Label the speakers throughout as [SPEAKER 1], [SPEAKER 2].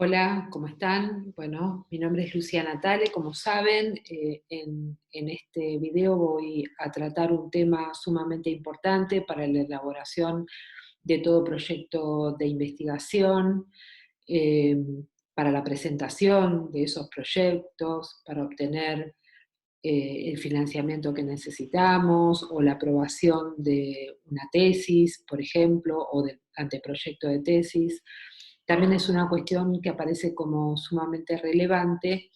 [SPEAKER 1] Hola, ¿cómo están? Bueno, mi nombre es Luciana Tale, como saben, en este video voy a tratar un tema sumamente importante para la elaboración de todo proyecto de investigación, eh, para la presentación de esos proyectos, para obtener el financiamiento que necesitamos o la aprobación de una tesis, por ejemplo, o del anteproyecto de tesis. También es una cuestión que aparece como sumamente relevante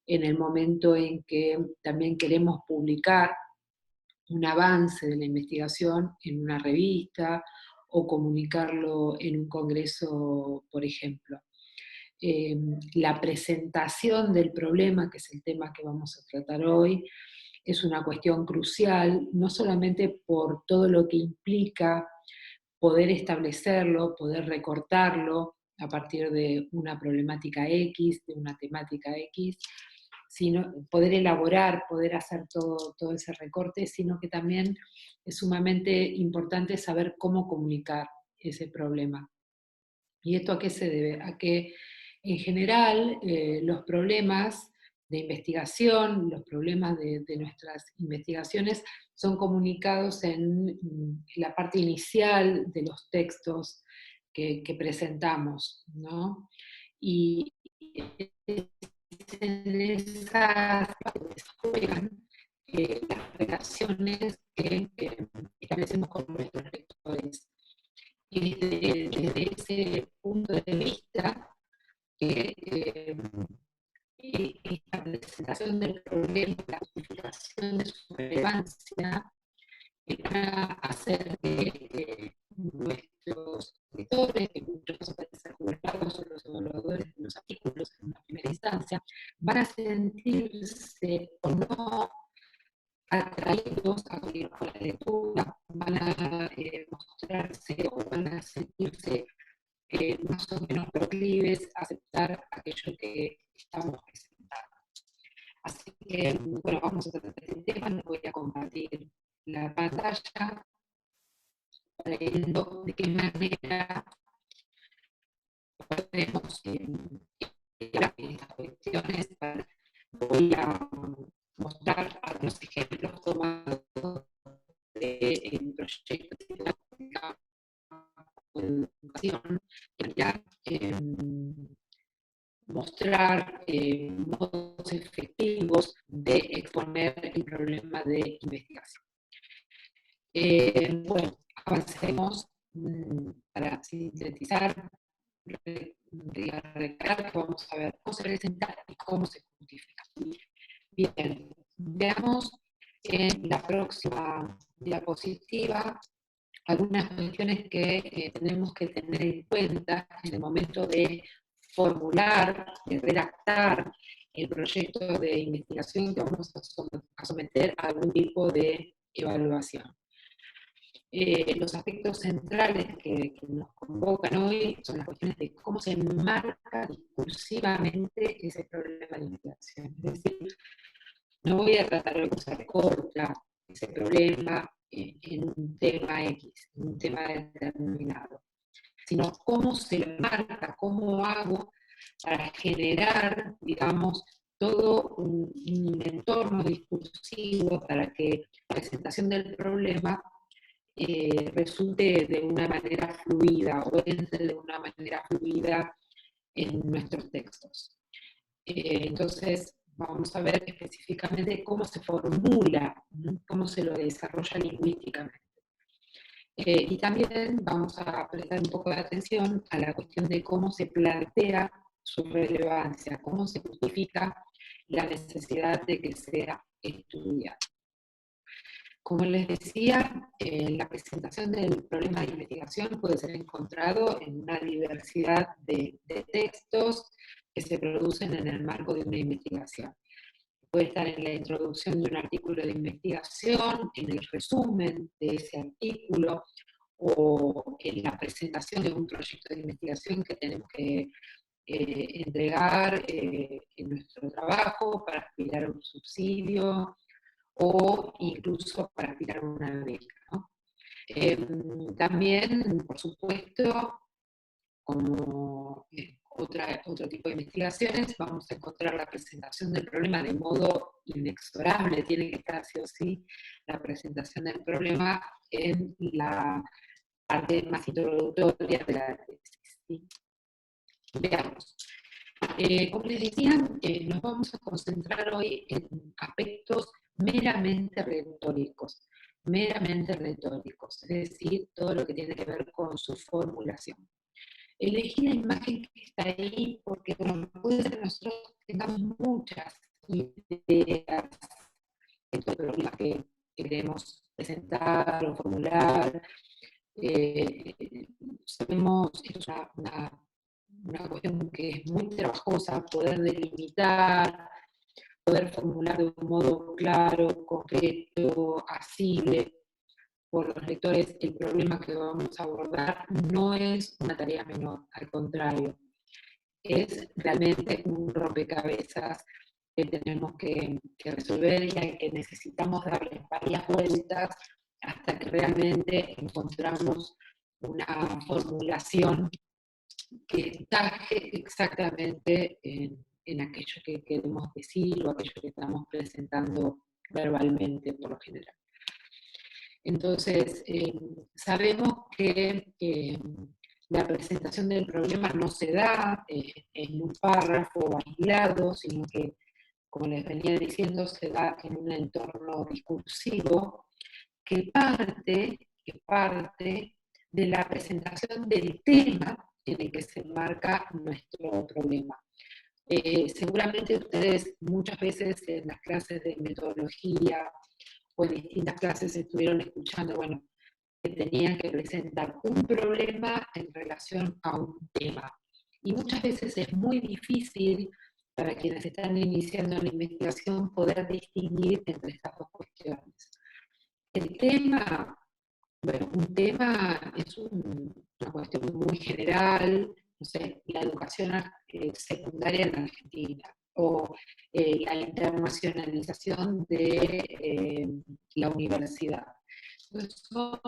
[SPEAKER 1] en el momento en que también queremos publicar un avance de la investigación en una revista o comunicarlo en un congreso, por ejemplo. Eh, la presentación del problema, que es el tema que vamos a tratar hoy, es una cuestión crucial, no solamente por todo lo que implica poder establecerlo, poder recortarlo a partir de una problemática X, de una temática X, sino poder elaborar, poder hacer todo ese recorte, sino que también es sumamente importante saber cómo comunicar ese problema. ¿Y esto a qué se debe? A que en general los problemas de investigación, los problemas de nuestras investigaciones son comunicados en la parte inicial de los textos que presentamos, ¿no? Y es en esas partes juegan las relaciones que establecemos con nuestros lectores. Y desde ese punto de vista, esta presentación del problema, la justificación de su relevancia, van a hacer que nuestros lectores, que muchos pueden ser juzgados o los evaluadores de los artículos en una primera instancia, van a sentirse o no atraídos a continuar con la lectura, van a mostrarse o van a sentirse más o menos proclives a aceptar aquello que estamos presentando. Así que, bueno, vamos a tratar este tema, les voy a compartir la pantalla para viendo de qué manera podemos estas cuestiones. Voy a mostrar algunos ejemplos tomados del proyecto de educación, ya, mostrar modos efectivos de exponer el problema de investigación. Bueno, avancemos para sintetizar, recalcar, vamos a ver cómo se presenta y cómo se justifica. Bien, veamos en la próxima diapositiva algunas cuestiones que tenemos que tener en cuenta en el momento de formular, de redactar el proyecto de investigación que vamos a someter a algún tipo de evaluación. Los aspectos centrales que nos convocan hoy son las cuestiones de cómo se enmarca discursivamente ese problema de investigación. Es decir, no voy a tratar de que se recorta ese problema en un tema X, en un tema determinado, sino cómo se marca, cómo hago para generar, digamos, todo un entorno discursivo para que la presentación del problema resulte de una manera fluida o entre de una manera fluida en nuestros textos. Entonces, vamos a ver específicamente cómo se formula, cómo se lo desarrolla lingüísticamente. Y también vamos a prestar un poco de atención a la cuestión de cómo se plantea su relevancia, cómo se justifica la necesidad de que sea estudiado. Como les decía, la presentación del problema de investigación puede ser encontrado en una diversidad de textos que se producen en el marco de una investigación. Puede estar en la introducción de un artículo de investigación, en el resumen de ese artículo, o en la presentación de un proyecto de investigación que tenemos que entregar en nuestro trabajo para aspirar a un subsidio o incluso para aspirar a una beca, ¿no? También, por supuesto, como otro tipo de investigaciones, vamos a encontrar la presentación del problema de modo inexorable, tiene que estar sí o sí la presentación del problema en la parte más introductoria de la tesis. ¿Sí? Veamos. Como les decía, nos vamos a concentrar hoy en aspectos meramente retóricos, es decir, todo lo que tiene que ver con su formulación. Elegí la imagen que está ahí porque, bueno, puede ser que nosotros tengamos muchas ideas de todo el problema que queremos presentar o formular. Sabemos, esto es una cuestión que es muy trabajosa, poder delimitar, poder formular de un modo claro, concreto, asible por los lectores el problema que vamos a abordar no es una tarea menor, al contrario, es realmente un rompecabezas que tenemos que resolver y al que necesitamos darle varias vueltas hasta que realmente encontramos una formulación que encaje exactamente en aquello que queremos decir o aquello que estamos presentando verbalmente por lo general. Entonces, sabemos que la presentación del problema no se da en un párrafo aislado, sino que, como les venía diciendo, se da en un entorno discursivo que parte de la presentación del tema en el que se enmarca nuestro problema. Seguramente ustedes muchas veces en las clases de metodología o en distintas clases estuvieron escuchando, bueno, que tenían que presentar un problema en relación a un tema. Y muchas veces es muy difícil para quienes están iniciando la investigación poder distinguir entre estas dos cuestiones. El tema, bueno, un tema es una cuestión muy general, no sé, la educación secundaria en Argentina, o la internacionalización de la universidad. Entonces, son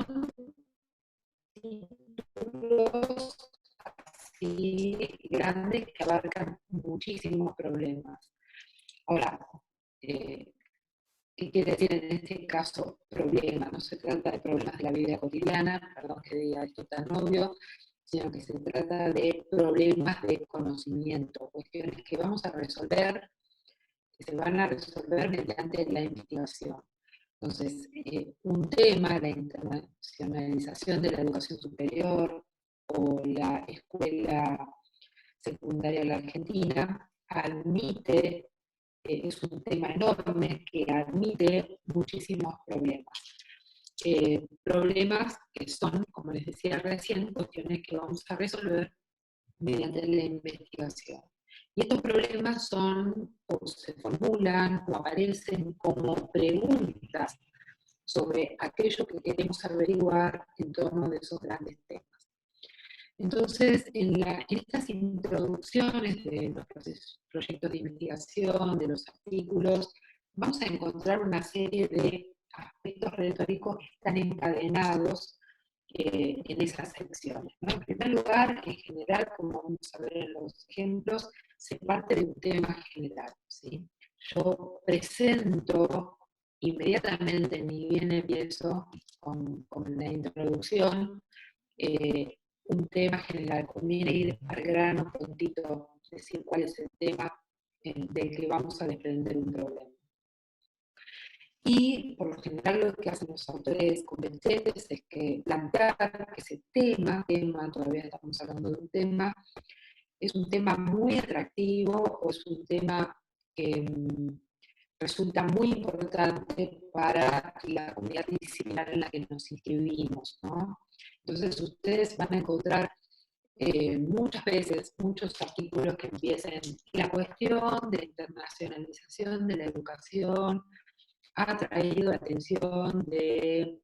[SPEAKER 1] títulos así grandes que abarcan muchísimos problemas. Ahora, ¿qué quiere decir en este caso problema? No se trata de problemas de la vida cotidiana, perdón que diga esto tan obvio, sino que se trata de problemas de conocimiento, cuestiones que vamos a resolver, que se van a resolver mediante la investigación. Entonces, un tema, la internacionalización de la educación superior o la escuela secundaria de la Argentina, admite, es un tema enorme que admite muchísimos problemas. Problemas que son, como les decía recién, cuestiones que vamos a resolver mediante la investigación. Y estos problemas son, o se formulan, o aparecen como preguntas sobre aquello que queremos averiguar en torno de esos grandes temas. Entonces, en estas introducciones de los proyectos de investigación, de los artículos, vamos a encontrar una serie de aspectos retóricos que están encadenados en esas secciones, ¿no? En primer lugar, en general, como vamos a ver en los ejemplos, se parte de un tema general, ¿sí? Yo presento inmediatamente, ni bien empiezo con la introducción, un tema general, conviene ir al grano prontito, decir cuál es el tema del que vamos a desprender un problema. Y por lo general lo que hacen los autores competentes es que plantear que ese tema, todavía estamos hablando de un tema, es un tema muy atractivo o es un tema que resulta muy importante para la comunidad disciplinar en la que nos inscribimos, ¿no? Entonces ustedes van a encontrar muchas veces muchos artículos que empiecen la cuestión de la internacionalización de la educación ha traído la atención de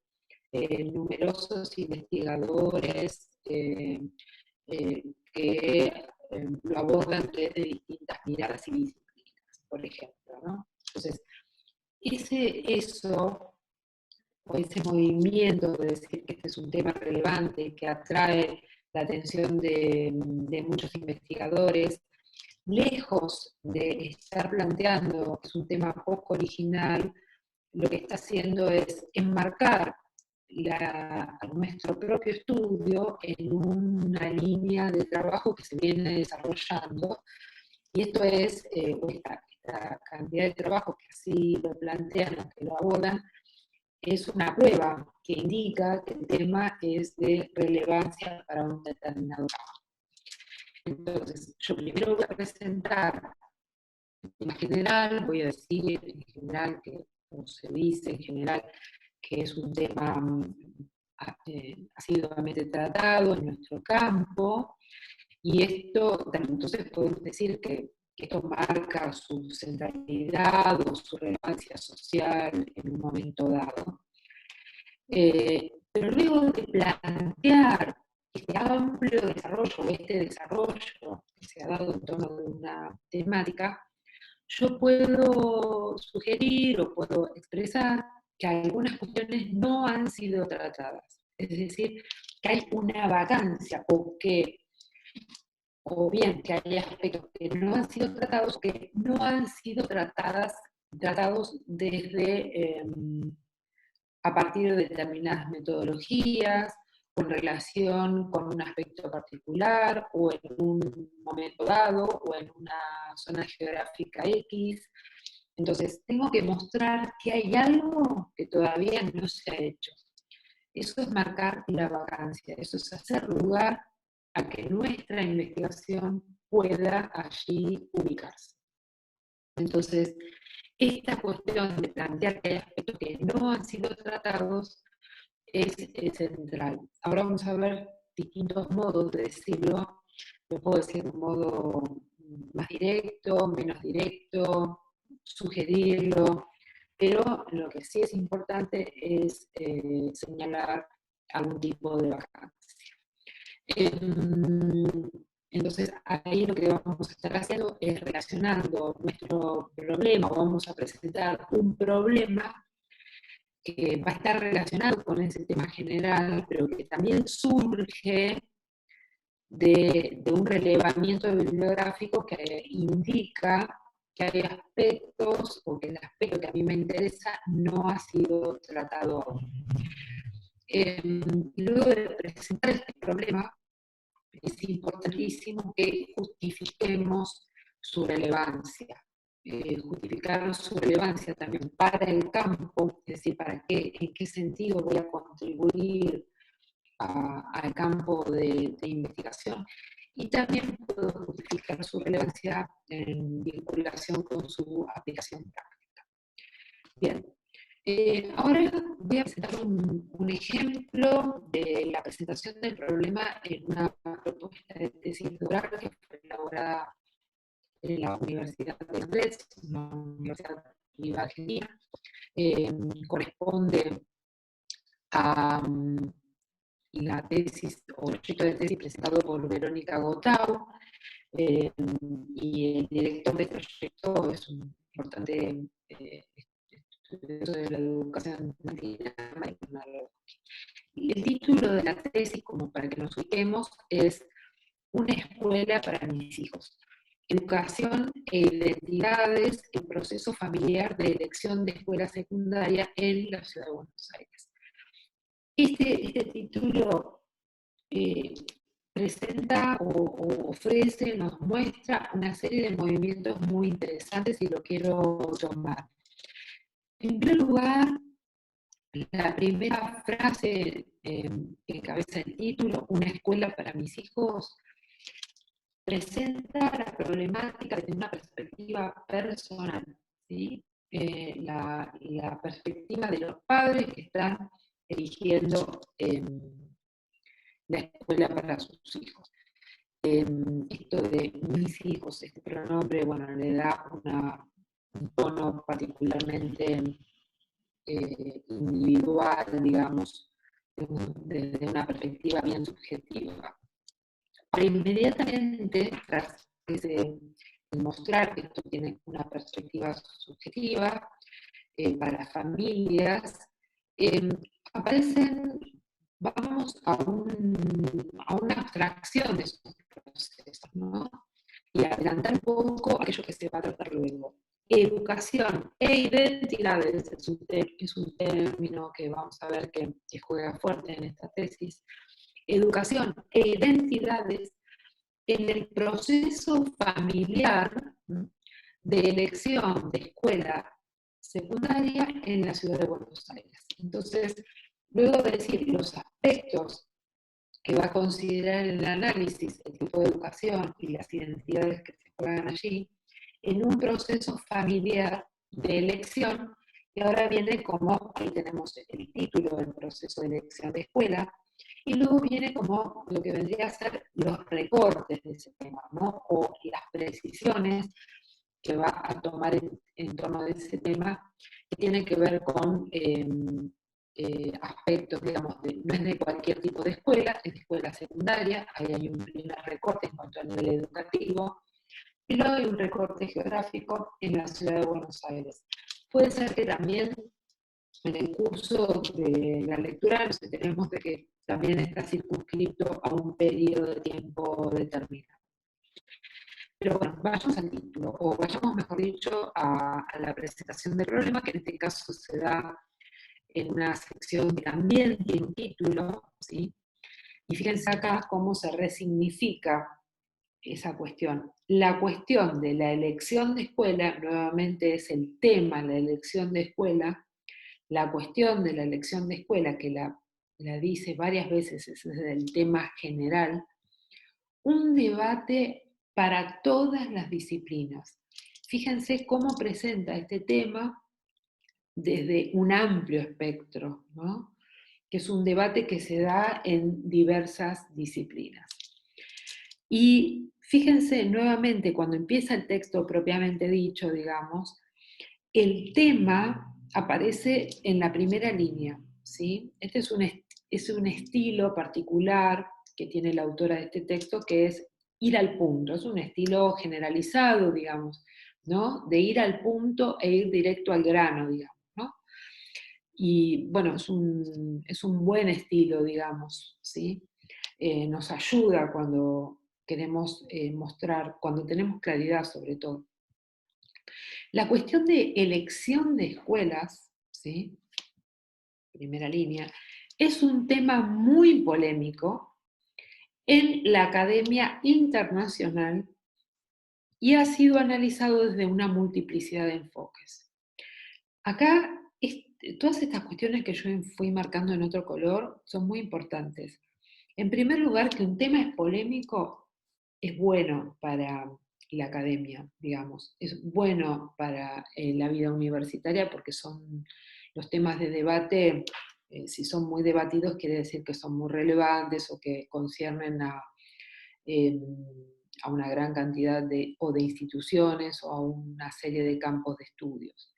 [SPEAKER 1] numerosos investigadores que lo abordan desde distintas miradas y disciplinas, por ejemplo, ¿no? Entonces, eso o ese movimiento de decir que este es un tema relevante, que atrae la atención de muchos investigadores, lejos de estar planteando, es un tema poco original, lo que está haciendo es enmarcar nuestro propio estudio en una línea de trabajo que se viene desarrollando, y esto es, esta cantidad de trabajo que así lo plantean, que lo abordan, es una prueba que indica que el tema es de relevancia para un determinado trabajo. Entonces, yo primero voy a presentar en general, voy a decir en general que, como se dice en general, que es un tema asiduamente tratado en nuestro campo, y esto, entonces podemos decir que esto marca su centralidad o su relevancia social en un momento dado. Pero luego de plantear este amplio desarrollo, este desarrollo que se ha dado en torno de una temática, yo puedo sugerir o puedo expresar que algunas cuestiones no han sido tratadas. Es decir, que hay una vacancia o bien que hay aspectos que no han sido tratados, que no han sido tratados desde a partir de determinadas metodologías, con relación con un aspecto particular, o en un momento dado, o en una zona geográfica X. Entonces, tengo que mostrar que hay algo que todavía no se ha hecho. Eso es marcar la vacancia, eso es hacer lugar a que nuestra investigación pueda allí ubicarse. Entonces, esta cuestión de plantear que hay aspectos que no han sido tratados es central. Ahora vamos a ver distintos modos de decirlo. Lo puedo decir de un modo más directo, menos directo, sugerirlo, pero lo que sí es importante es señalar algún tipo de vacancia. Entonces, ahí lo que vamos a estar haciendo es relacionando nuestro problema, o vamos a presentar un problema que va a estar relacionado con ese tema general, pero que también surge de un relevamiento bibliográfico que indica que hay aspectos, o que el aspecto que a mí me interesa no ha sido tratado aún. Luego de presentar este problema, es importantísimo que justifiquemos su relevancia. Justificar su relevancia también para el campo, es decir, en qué sentido voy a contribuir al campo de investigación, y también puedo justificar su relevancia en vinculación con su aplicación práctica. Bien, ahora voy a presentar un ejemplo de la presentación del problema en una propuesta de tesis doctoral que fue elaborada en la Universidad de Andrés, una universidad privada argentina. Corresponde a la tesis o proyecto de tesis presentado por Verónica Gotau, y el director del proyecto es un importante estudioso de la educación latina. El título de la tesis, como para que nos ubiquemos, es Una escuela para mis hijos. Educación e identidades en proceso familiar de elección de escuela secundaria en la Ciudad de Buenos Aires. Este título presenta o ofrece, nos muestra una serie de movimientos muy interesantes, y lo quiero tomar. En primer lugar, la primera frase que encabeza el título, Una escuela para mis hijos, presenta la problemática desde una perspectiva personal, ¿sí? La perspectiva de los padres que están eligiendo la escuela para sus hijos. Esto de mis hijos, este pronombre, bueno, le da un tono particularmente individual, digamos, desde una perspectiva bien subjetiva. Pero inmediatamente, tras mostrar que esto tiene una perspectiva subjetiva para las familias, aparecen vamos a una abstracción de esos procesos, ¿no? Y adelantar un poco aquello que se va a tratar luego. Educación e identidades es un término que vamos a ver que juega fuerte en esta tesis. Educación e identidades en el proceso familiar de elección de escuela secundaria en la ciudad de Buenos Aires. Entonces, luego de decir los aspectos que va a considerar en el análisis, el tipo de educación y las identidades que se juegan allí, en un proceso familiar de elección, y ahora viene como, ahí tenemos el título del proceso de elección de escuela, y luego viene como lo que vendría a ser los recortes de ese tema, ¿no? O las precisiones que va a tomar en torno de ese tema, que tiene que ver con aspectos, digamos, no es de cualquier tipo de escuela, es de escuela secundaria, ahí hay un primer recorte en cuanto al nivel educativo, y luego hay un recorte geográfico en la ciudad de Buenos Aires. Puede ser que también en el curso de la lectura nos enteremos de que también está circunscrito a un periodo de tiempo determinado. Pero bueno, vayamos al título, o vayamos, mejor dicho, a la presentación del problema, que en este caso se da en una sección que también tiene un título, ¿sí? Y fíjense acá cómo se resignifica esa cuestión. La cuestión de la elección de escuela, nuevamente es el tema, la elección de escuela, la cuestión de la elección de escuela, que la dice varias veces, ese es el tema general, un debate para todas las disciplinas. Fíjense cómo presenta este tema desde un amplio espectro, ¿no? Que es un debate que se da en diversas disciplinas. Y fíjense nuevamente, cuando empieza el texto propiamente dicho, digamos, el tema aparece en la primera línea, ¿sí? Este es un estilo particular que tiene la autora de este texto, que es ir al punto, es un estilo generalizado, digamos, ¿no? De ir al punto e ir directo al grano, digamos, ¿no? Y bueno, es un buen estilo, digamos, ¿sí? Nos ayuda cuando queremos mostrar, cuando tenemos claridad sobre todo. La cuestión de elección de escuelas, ¿sí? Primera línea, es un tema muy polémico en la academia internacional y ha sido analizado desde una multiplicidad de enfoques. Acá, todas estas cuestiones que yo fui marcando en otro color son muy importantes. En primer lugar, que un tema es polémico es bueno para la academia, digamos, es bueno para la vida universitaria porque son los temas de debate, si son muy debatidos, quiere decir que son muy relevantes o que conciernen eh, a una gran cantidad o de instituciones o a una serie de campos de estudios.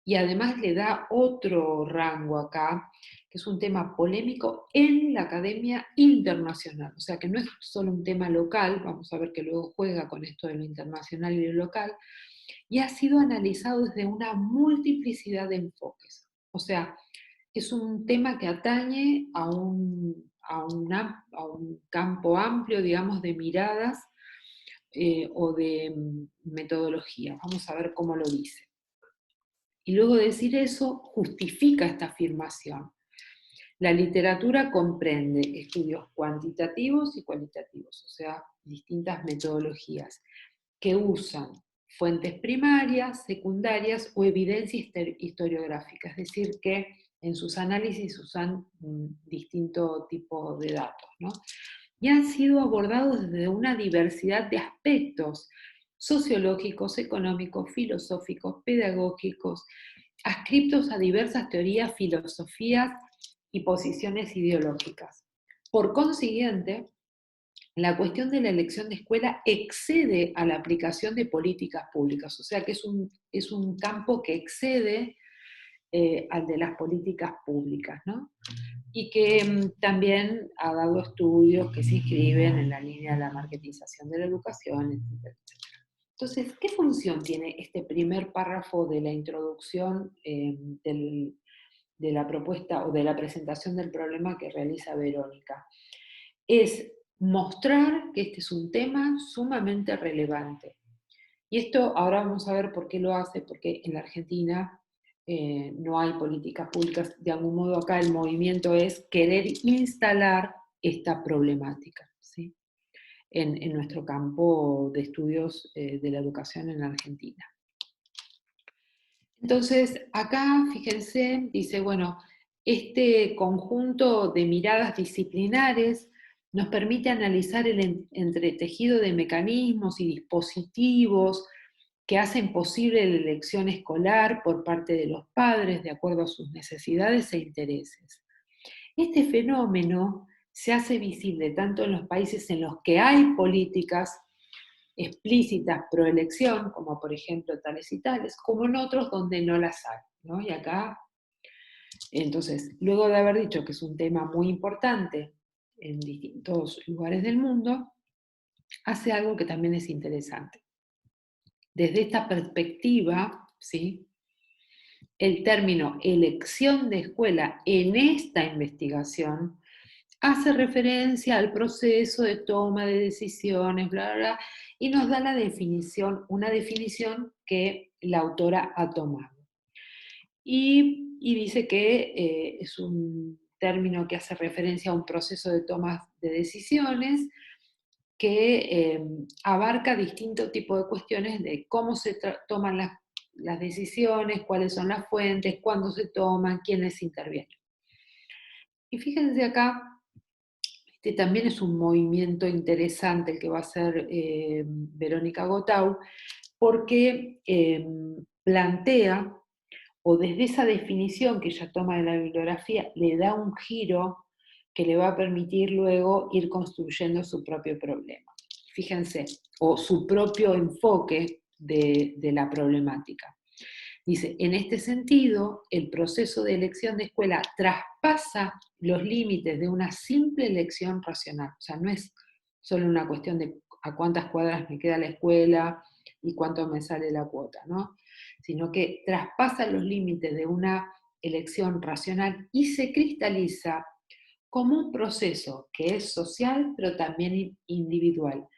[SPEAKER 1] Y además le da otro rango acá, que es un tema polémico en la academia internacional. O sea, que no es solo un tema local, vamos a ver que luego juega con esto de lo internacional y lo local, y ha sido analizado desde una multiplicidad de enfoques. O sea, es un tema que atañe a un campo amplio, digamos, de miradas o de metodología. Vamos a ver cómo lo dice. Y luego de decir eso, justifica esta afirmación. La literatura comprende estudios cuantitativos y cualitativos, o sea, distintas metodologías que usan fuentes primarias, secundarias o evidencia historiográfica, es decir, que en sus análisis usan distinto tipo de datos, ¿no? Y han sido abordados desde una diversidad de aspectos sociológicos, económicos, filosóficos, pedagógicos, adscriptos a diversas teorías, filosofías y posiciones ideológicas. Por consiguiente, la cuestión de la elección de escuela excede a la aplicación de políticas públicas, o sea que es un campo que excede al de las políticas públicas, ¿no? Y que también ha dado estudios que se inscriben en la línea de la marketización de la educación, etcétera, etcétera. Entonces, ¿qué función tiene este primer párrafo de la introducción de la propuesta o de la presentación del problema que realiza Verónica. Es mostrar que este es un tema sumamente relevante. Y esto ahora vamos a ver por qué lo hace, porque en la Argentina no hay políticas públicas. De algún modo acá el movimiento es querer instalar esta problemática, ¿sí? En nuestro campo de estudios de la educación en la Argentina. Entonces, acá, fíjense, dice, bueno, este conjunto de miradas disciplinares nos permite analizar el entretejido de mecanismos y dispositivos que hacen posible la elección escolar por parte de los padres de acuerdo a sus necesidades e intereses. Este fenómeno se hace visible tanto en los países en los que hay políticas explícitas pro elección, como por ejemplo tales y tales, como en otros donde no las hay, ¿no? Y acá, entonces, luego de haber dicho que es un tema muy importante en distintos lugares del mundo, hace algo que también es interesante. Desde esta perspectiva, ¿sí?, el término elección de escuela en esta investigación hace referencia al proceso de toma de decisiones, bla, bla, bla, y nos da la definición, una definición que la autora ha tomado. Y dice que es un término que hace referencia a un proceso de toma de decisiones que abarca distintos tipos de cuestiones de cómo se toman las decisiones, cuáles son las fuentes, cuándo se toman, quiénes intervienen. Y fíjense acá, este también es un movimiento interesante el que va a hacer Verónica Gotau, porque plantea, o desde esa definición que ella toma de la bibliografía, le da un giro que le va a permitir luego ir construyendo su propio problema. Fíjense, o su propio enfoque de la problemática. Dice, en este sentido, el proceso de elección de escuela traspasa los límites de una simple elección racional. O sea, no es solo una cuestión de a cuántas cuadras me queda la escuela y cuánto me sale la cuota, ¿no? Sino que traspasa los límites de una elección racional y se cristaliza como un proceso que es social, pero también individual,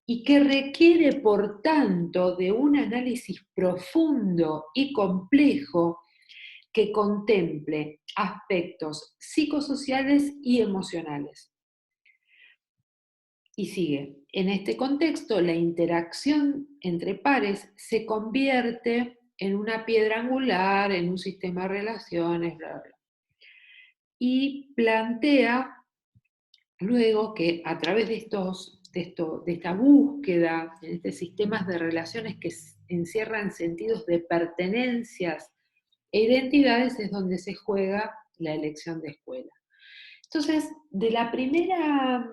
[SPEAKER 1] y que requiere, por tanto, de un análisis profundo y complejo que contemple aspectos psicosociales y emocionales. Y sigue, en este contexto, la interacción entre pares se convierte en una piedra angular, en un sistema de relaciones, bla, bla. Y plantea luego que a través de esta búsqueda, de estos sistemas de relaciones que encierran sentidos de pertenencias e identidades, es donde se juega la elección de escuela. Entonces, de la primera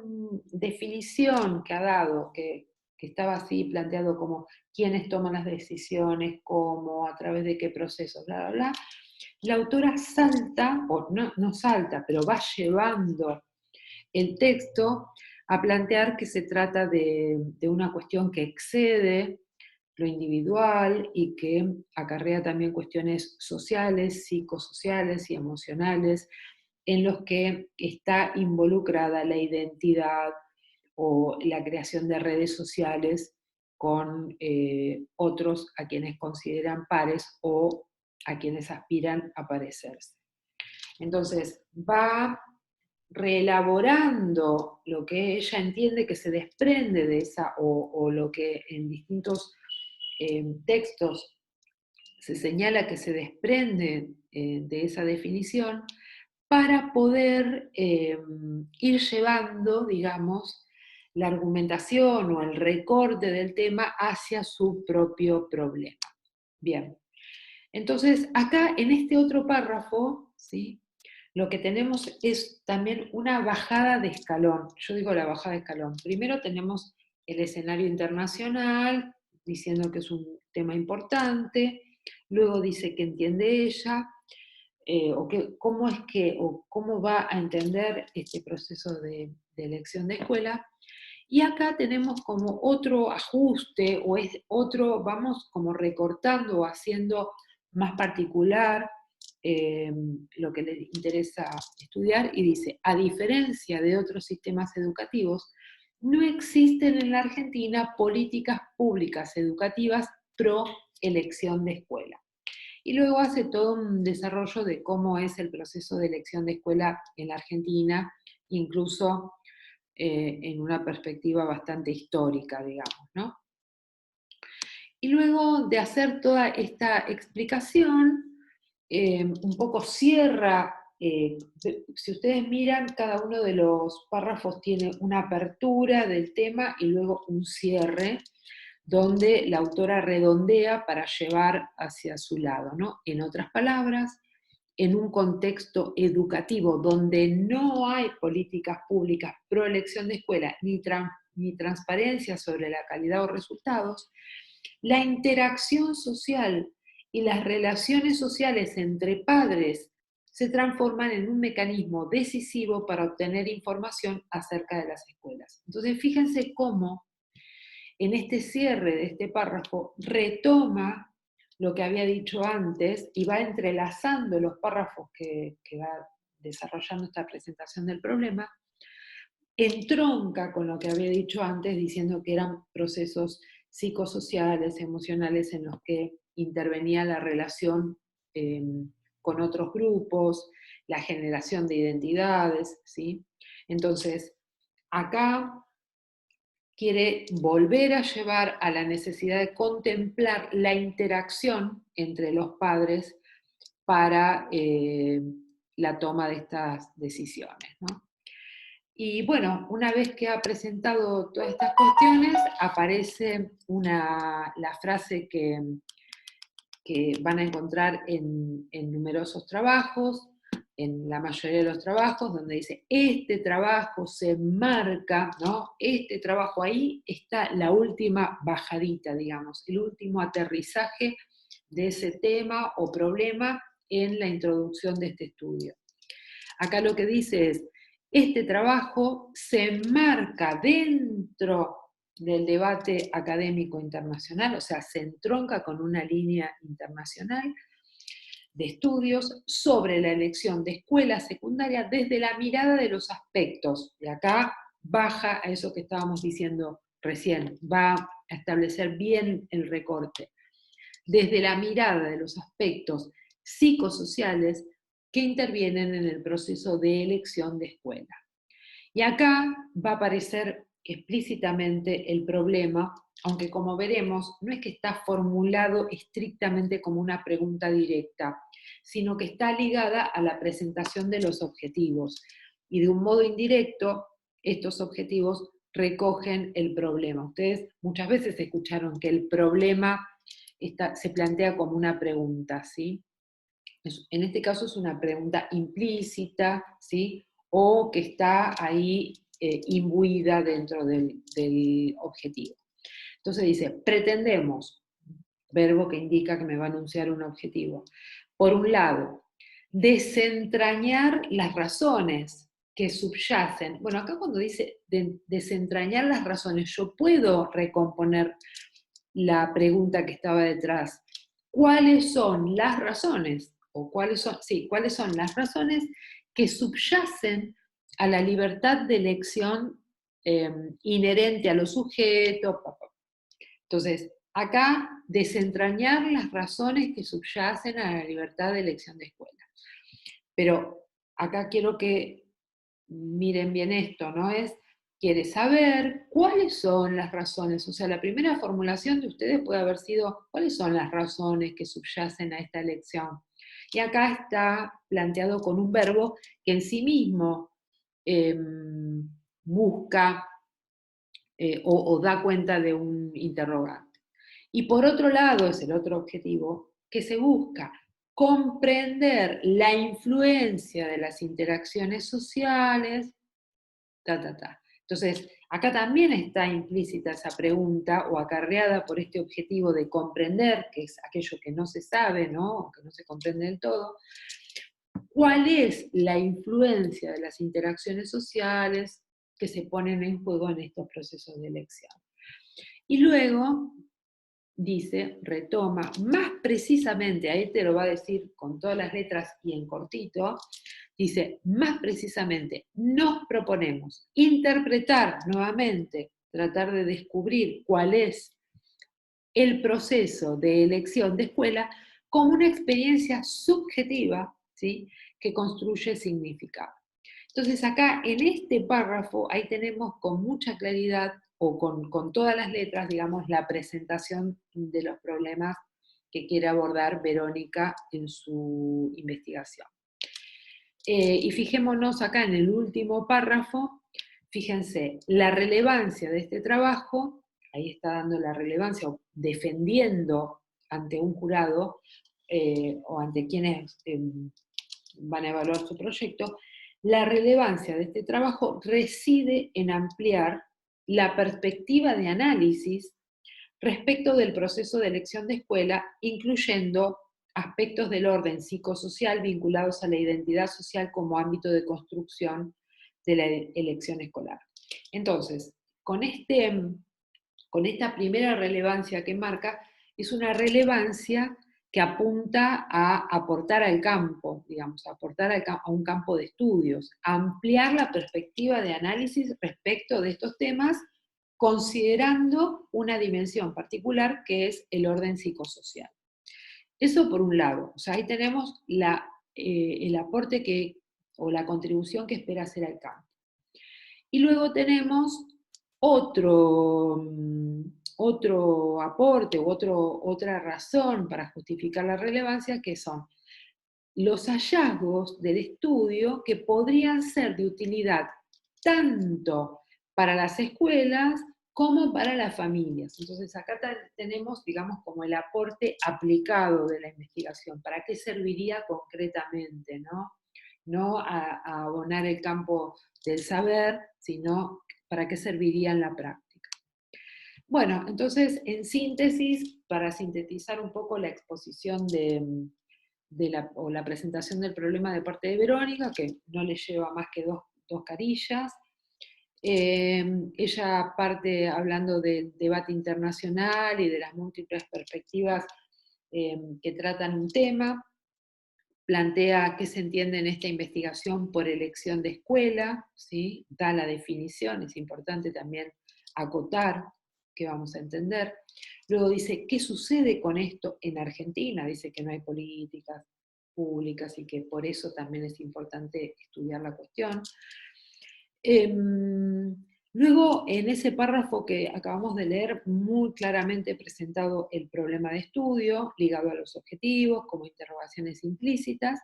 [SPEAKER 1] definición que ha dado, que estaba así planteado como quiénes toman las decisiones, cómo, a través de qué procesos, bla, bla, bla, la autora salta, o no salta, pero va llevando el texto a plantear que se trata de una cuestión que excede lo individual y que acarrea también cuestiones sociales, psicosociales y emocionales, en los que está involucrada la identidad o la creación de redes sociales con otros a quienes consideran pares o a quienes aspiran a parecerse. Entonces, va reelaborando lo que ella entiende que se desprende de esa, o lo que en distintos textos se señala que se desprende de esa definición, para poder ir llevando, digamos, la argumentación o el recorte del tema hacia su propio problema. Bien, entonces acá en este otro párrafo, ¿sí?, lo que tenemos es también una bajada de escalón. Yo digo la bajada de escalón. Primero tenemos el escenario internacional, diciendo que es un tema importante, luego dice que entiende ella, o cómo va a entender este proceso de elección de escuela. Y acá tenemos como otro ajuste, o es otro, vamos como recortando o haciendo más particular lo que les interesa estudiar, y dice, a diferencia de otros sistemas educativos, no existen en la Argentina políticas públicas educativas pro elección de escuela. Y luego hace todo un desarrollo de cómo es el proceso de elección de escuela en la Argentina, incluso en una perspectiva bastante histórica, digamos, ¿no? Y luego de hacer toda esta explicación, un poco cierra, si ustedes miran, cada uno de los párrafos tiene una apertura del tema y luego un cierre, donde la autora redondea para llevar hacia su lado, ¿no? En otras palabras, en un contexto educativo donde no hay políticas públicas pro elección de escuela ni transparencia sobre la calidad o resultados, la interacción social y las relaciones sociales entre padres se transforman en un mecanismo decisivo para obtener información acerca de las escuelas. Entonces, fíjense cómo en este cierre de este párrafo retoma lo que había dicho antes y va entrelazando los párrafos que va desarrollando esta presentación del problema, entronca con lo que había dicho antes, diciendo que eran procesos psicosociales, emocionales, en los que intervenía la relación con otros grupos, la generación de identidades, ¿sí? Entonces, acá quiere volver a llevar a la necesidad de contemplar la interacción entre los padres para la toma de estas decisiones, ¿no? Y bueno, una vez que ha presentado todas estas cuestiones, aparece la frase que van a encontrar en numerosos trabajos, en la mayoría de los trabajos, donde dice, este trabajo se marca, ¿no? Este trabajo, ahí está la última bajadita, digamos, el último aterrizaje de ese tema o problema en la introducción de este estudio. Acá lo que dice es, este trabajo se enmarca dentro del debate académico internacional, o sea, se entronca con una línea internacional de estudios sobre la elección de escuela secundaria desde la mirada de los aspectos. Y acá baja a eso que estábamos diciendo recién, va a establecer bien el recorte. Desde la mirada de los aspectos psicosociales que intervienen en el proceso de elección de escuela. Y acá va a aparecer explícitamente el problema, aunque como veremos, no es que está formulado estrictamente como una pregunta directa, sino que está ligada a la presentación de los objetivos. Y de un modo indirecto, estos objetivos recogen el problema. Ustedes muchas veces escucharon que el problema se plantea como una pregunta, ¿sí? En este caso es una pregunta implícita, ¿sí? O que está ahí imbuida dentro del objetivo. Entonces dice, pretendemos, verbo que indica que me va a anunciar un objetivo. Por un lado, desentrañar las razones que subyacen. Bueno, acá cuando dice desentrañar las razones, yo puedo recomponer la pregunta que estaba detrás. ¿Cuáles son las razones? O cuáles son las razones que subyacen a la libertad de elección inherente a los sujetos? Entonces, acá desentrañar las razones que subyacen a la libertad de elección de escuela. Pero acá quiero que miren bien esto, ¿no? Quiere saber cuáles son las razones. O sea, la primera formulación de ustedes puede haber sido, ¿cuáles son las razones que subyacen a esta elección? Y acá está planteado con un verbo que en sí mismo busca o da cuenta de un interrogante. Y por otro lado, es el otro objetivo, que se busca comprender la influencia de las interacciones sociales, Entonces, acá también está implícita esa pregunta o acarreada por este objetivo de comprender, que es aquello que no se sabe, ¿no? Que no se comprende del todo. ¿Cuál es la influencia de las interacciones sociales que se ponen en juego en estos procesos de elección? Y luego dice, retoma, más precisamente, ahí te lo va a decir con todas las letras y en cortito, dice, más precisamente, nos proponemos interpretar nuevamente, tratar de descubrir cuál es el proceso de elección de escuela como una experiencia subjetiva, ¿sí?, que construye significado. Entonces acá en este párrafo, ahí tenemos con mucha claridad o con todas las letras, digamos, la presentación de los problemas que quiere abordar Verónica en su investigación. Y fijémonos acá en el último párrafo, fíjense, la relevancia de este trabajo, ahí está dando la relevancia, o defendiendo ante un jurado o ante quienes van a evaluar su proyecto, la relevancia de este trabajo reside en ampliar la perspectiva de análisis respecto del proceso de elección de escuela, incluyendo aspectos del orden psicosocial vinculados a la identidad social como ámbito de construcción de la elección escolar. Entonces, con esta primera relevancia que marca, es una relevancia que apunta a aportar al campo, digamos, a aportar a un campo de estudios, a ampliar la perspectiva de análisis respecto de estos temas, considerando una dimensión particular que es el orden psicosocial. Eso por un lado, o sea, ahí tenemos el aporte o la contribución que espera hacer al campo. Y luego tenemos otro aporte u otra razón para justificar la relevancia, que son los hallazgos del estudio que podrían ser de utilidad tanto para las escuelas como para las familias. Entonces acá tenemos, digamos, como el aporte aplicado de la investigación. ¿Para qué serviría concretamente? No a abonar el campo del saber, sino para qué serviría en la práctica. Bueno, entonces, en síntesis, para sintetizar un poco la exposición o la presentación del problema de parte de Verónica, que no le lleva más que dos carillas. Ella parte hablando del debate internacional y de las múltiples perspectivas que tratan un tema, plantea qué se entiende en esta investigación por elección de escuela, ¿sí?, da la definición, es importante también acotar qué vamos a entender. Luego dice, ¿qué sucede con esto en Argentina? Dice que no hay políticas públicas y que por eso también es importante estudiar la cuestión. Luego, en ese párrafo que acabamos de leer, muy claramente presentado el problema de estudio, ligado a los objetivos, como interrogaciones implícitas,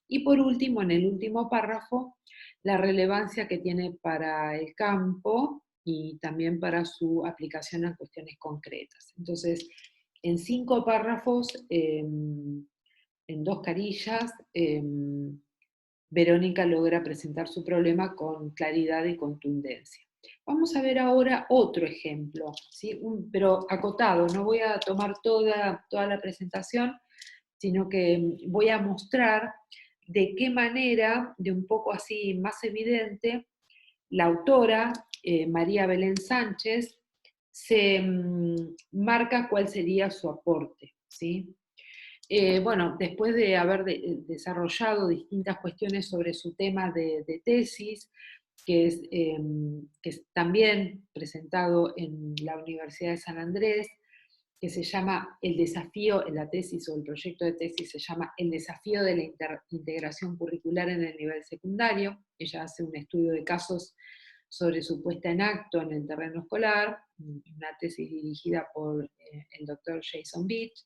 [SPEAKER 1] y por último, en el último párrafo, la relevancia que tiene para el campo y también para su aplicación a cuestiones concretas. Entonces, en 5 párrafos, en 2 carillas, Verónica logra presentar su problema con claridad y contundencia. Vamos a ver ahora otro ejemplo, ¿sí?, pero acotado. No voy a tomar toda la presentación, sino que voy a mostrar de qué manera, de un poco así más evidente, la autora, María Belén Sánchez, se marca cuál sería su aporte, ¿sí? Bueno, después de haber desarrollado distintas cuestiones sobre su tema de tesis, que es también presentado en la Universidad de San Andrés, que se llama el desafío, la tesis o el proyecto de tesis se llama El desafío de la integración curricular en el nivel secundario. Ella hace un estudio de casos sobre su puesta en acto en el terreno escolar, una tesis dirigida por el doctor Jason Beach.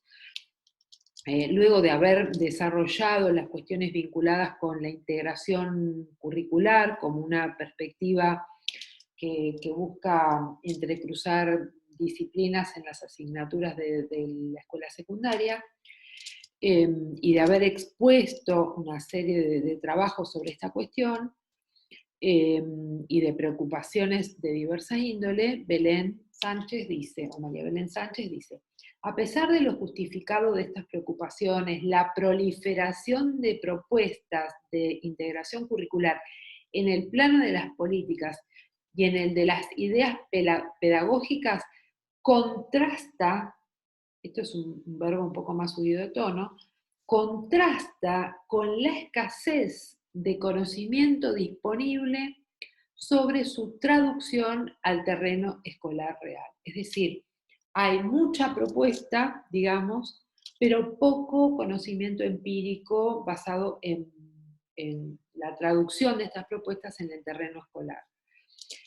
[SPEAKER 1] Luego de haber desarrollado las cuestiones vinculadas con la integración curricular como una perspectiva que busca entrecruzar disciplinas en las asignaturas de la escuela secundaria, y de haber expuesto una serie de trabajos sobre esta cuestión, y de preocupaciones de diversa índole, Belén Sánchez dice, o María Belén Sánchez dice, a pesar de lo justificado de estas preocupaciones, la proliferación de propuestas de integración curricular en el plano de las políticas y en el de las ideas pedagógicas contrasta esto es un verbo un poco más subido de tono, contrasta con la escasez de conocimiento disponible sobre su traducción al terreno escolar real. Es decir, hay mucha propuesta, digamos, pero poco conocimiento empírico basado en la traducción de estas propuestas en el terreno escolar.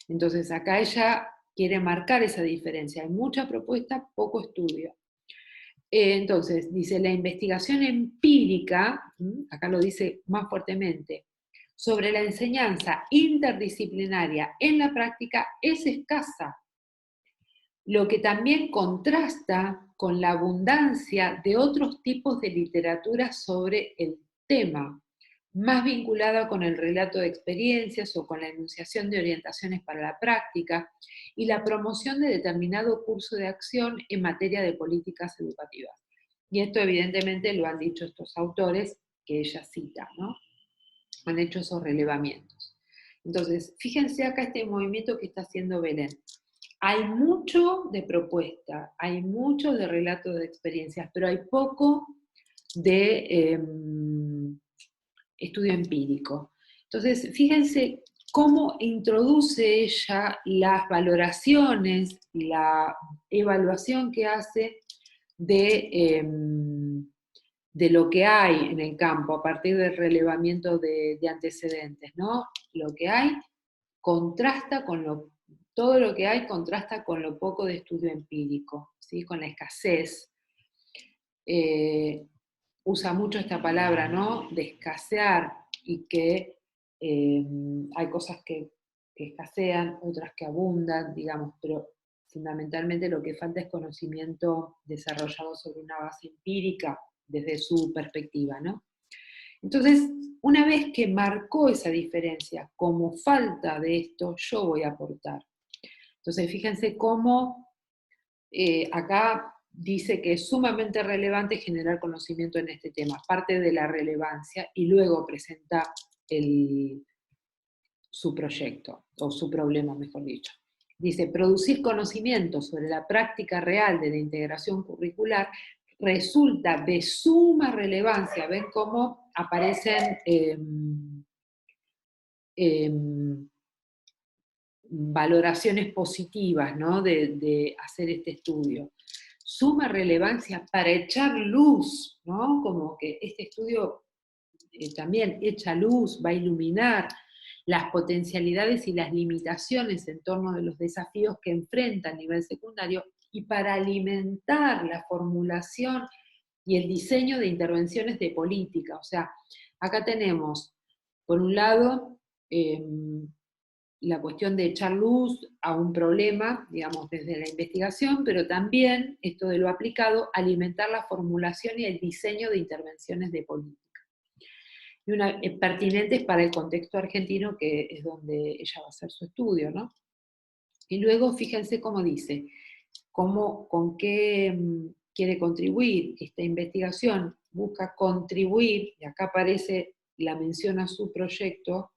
[SPEAKER 1] Entonces, acá ella quiere marcar esa diferencia. Hay mucha propuesta, poco estudio. Entonces, dice, la investigación empírica, acá lo dice más fuertemente, sobre la enseñanza interdisciplinaria en la práctica es escasa, lo que también contrasta con la abundancia de otros tipos de literatura sobre el tema, más vinculada con el relato de experiencias o con la enunciación de orientaciones para la práctica y la promoción de determinado curso de acción en materia de políticas educativas. Y esto evidentemente lo han dicho estos autores que ella cita, ¿no? Han hecho esos relevamientos. Entonces, fíjense acá este movimiento que está haciendo Belén. Hay mucho de propuesta, hay mucho de relato de experiencias, pero hay poco de estudio empírico. Entonces, fíjense cómo introduce ella las valoraciones y la evaluación que hace de lo que hay en el campo a partir del relevamiento de antecedentes, ¿no? Lo que hay contrasta con todo lo que hay contrasta con lo poco de estudio empírico, ¿sí? Con la escasez. Usa mucho esta palabra, ¿no? De escasear, y que hay cosas que escasean, otras que abundan, digamos, pero fundamentalmente lo que falta es conocimiento desarrollado sobre una base empírica desde su perspectiva, ¿no? Entonces, una vez que marcó esa diferencia, como falta de esto, yo voy a aportar. Entonces, fíjense cómo acá dice que es sumamente relevante generar conocimiento en este tema, parte de la relevancia, y luego presenta su proyecto, o su problema, mejor dicho. Dice, producir conocimiento sobre la práctica real de la integración curricular resulta de suma relevancia. ¿Ven cómo aparecen valoraciones positivas, ¿no? de hacer este estudio? Suma relevancia para echar luz, ¿no? Como que este estudio también echa luz, va a iluminar las potencialidades y las limitaciones en torno de los desafíos que enfrenta a nivel secundario, y para alimentar la formulación y el diseño de intervenciones de política. O sea, acá tenemos, por un lado, la cuestión de echar luz a un problema, digamos, desde la investigación, pero también, esto de lo aplicado, alimentar la formulación y el diseño de intervenciones de política. Y pertinentes para el contexto argentino, que es donde ella va a hacer su estudio, ¿no? Y luego fíjense cómo dice, con qué quiere contribuir esta investigación. Busca contribuir, y acá aparece la mención a su proyecto,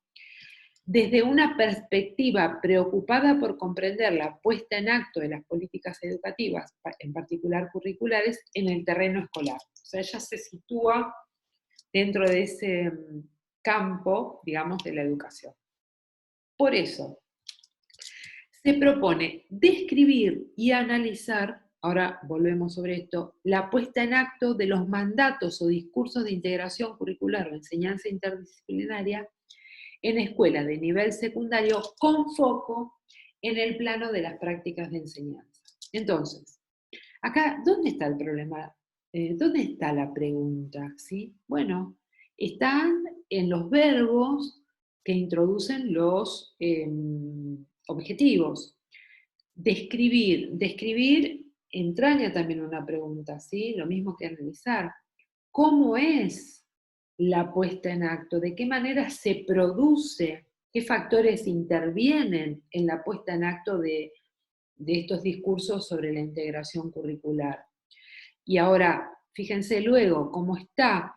[SPEAKER 1] desde una perspectiva preocupada por comprender la puesta en acto de las políticas educativas, en particular curriculares, en el terreno escolar. O sea, ella se sitúa dentro de ese campo, digamos, de la educación. Por eso, se propone describir y analizar, ahora volvemos sobre esto, la puesta en acto de los mandatos o discursos de integración curricular o enseñanza interdisciplinaria en escuelas de nivel secundario con foco en el plano de las prácticas de enseñanza. Entonces, acá, ¿dónde está el problema? ¿Dónde está la pregunta? ¿Sí? Bueno, están en los verbos que introducen los objetivos. Describir entraña también una pregunta, ¿sí? Lo mismo que analizar. ¿Cómo es la puesta en acto? ¿De qué manera se produce? ¿Qué factores intervienen en la puesta en acto de estos discursos sobre la integración curricular? Y ahora, fíjense luego cómo está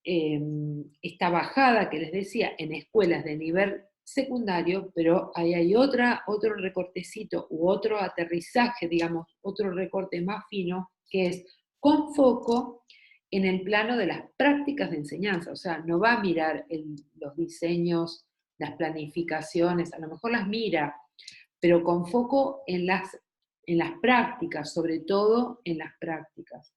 [SPEAKER 1] esta bajada que les decía en escuelas de nivel secundario, pero ahí hay otro recortecito u otro aterrizaje, digamos, otro recorte más fino, que es con foco en el plano de las prácticas de enseñanza. O sea, no va a mirar los diseños, las planificaciones, a lo mejor las mira, pero con foco en las prácticas, sobre todo en las prácticas.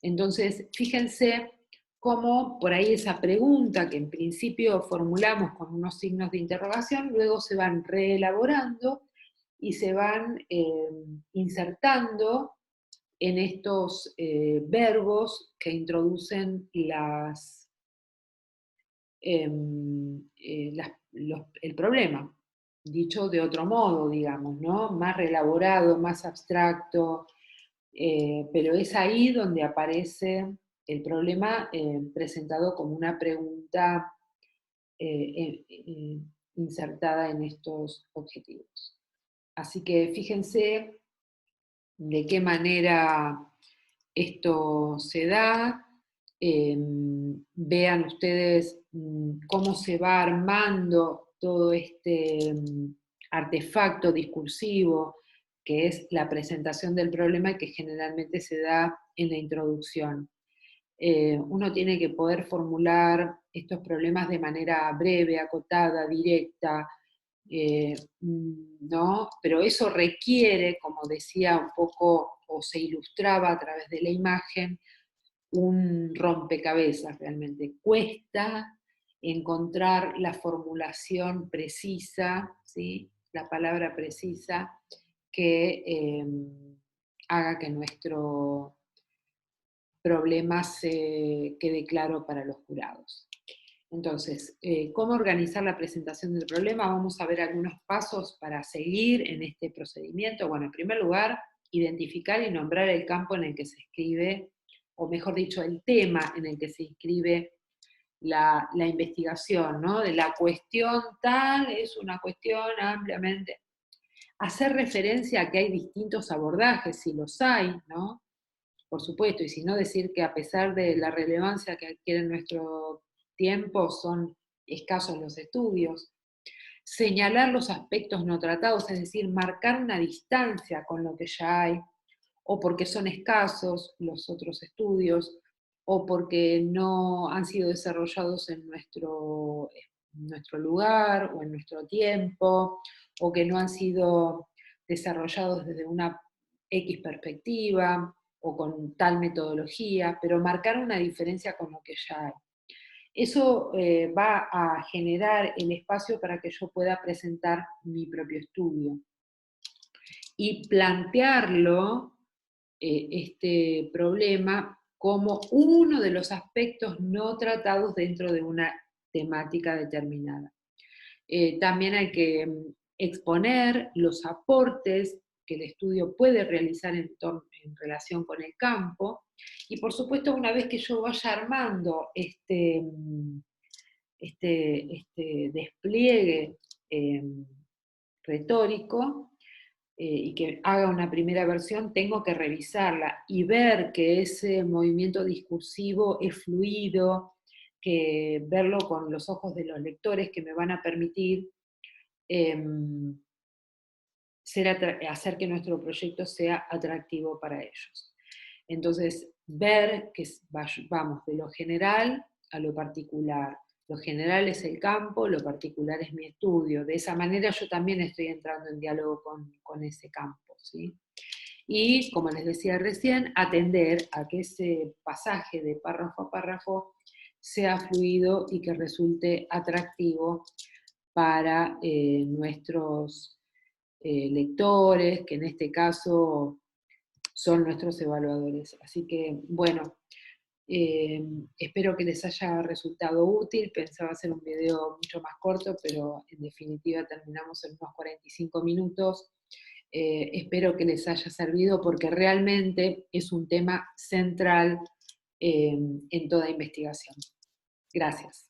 [SPEAKER 1] Entonces, fíjense cómo por ahí esa pregunta que en principio formulamos con unos signos de interrogación, luego se van reelaborando y se van insertando en estos verbos que introducen el problema, dicho de otro modo, digamos, ¿no? Más reelaborado, más abstracto, pero es ahí donde aparece el problema presentado como una pregunta insertada en estos objetivos. Así que fíjense de qué manera esto se da. Vean ustedes cómo se va armando todo este artefacto discursivo que es la presentación del problema y que generalmente se da en la introducción. Uno tiene que poder formular estos problemas de manera breve, acotada, directa, ¿no? Pero eso requiere, como decía un poco, o se ilustraba a través de la imagen, un rompecabezas realmente. Cuesta encontrar la formulación precisa, ¿sí? La palabra precisa que haga que nuestro problema se quede claro para los jurados. Entonces, ¿cómo organizar la presentación del problema? Vamos a ver algunos pasos para seguir en este procedimiento. Bueno, en primer lugar, identificar y nombrar el campo en el que se escribe, o mejor dicho, el tema en el que se inscribe la investigación, ¿no? De la cuestión tal, es una cuestión ampliamente. Hacer referencia a que hay distintos abordajes, si los hay, ¿no? Por supuesto, y si no decir que a pesar de la relevancia que adquiere nuestro tiempo, son escasos los estudios. Señalar los aspectos no tratados, es decir, marcar una distancia con lo que ya hay, o porque son escasos los otros estudios, o porque no han sido desarrollados en nuestro lugar o en nuestro tiempo, o que no han sido desarrollados desde una X perspectiva o con tal metodología, pero marcar una diferencia con lo que ya hay. Eso va a generar el espacio para que yo pueda presentar mi propio estudio y plantearlo, este problema, como uno de los aspectos no tratados dentro de una temática determinada. También hay que exponer los aportes que el estudio puede realizar en relación con el campo, y por supuesto una vez que yo vaya armando este despliegue retórico, y que haga una primera versión, tengo que revisarla y ver que ese movimiento discursivo es fluido, que verlo con los ojos de los lectores que me van a permitir hacer que nuestro proyecto sea atractivo para ellos. Entonces, ver que vamos de lo general a lo particular. Lo general es el campo, lo particular es mi estudio. De esa manera yo también estoy entrando en diálogo con ese campo, ¿sí? Y, como les decía recién, atender a que ese pasaje de párrafo a párrafo sea fluido y que resulte atractivo para nuestros lectores, que en este caso son nuestros evaluadores. Así que, bueno, espero que les haya resultado útil. Pensaba hacer un video mucho más corto, pero en definitiva terminamos en unos 45 minutos. Espero que les haya servido porque realmente es un tema central en toda investigación. Gracias.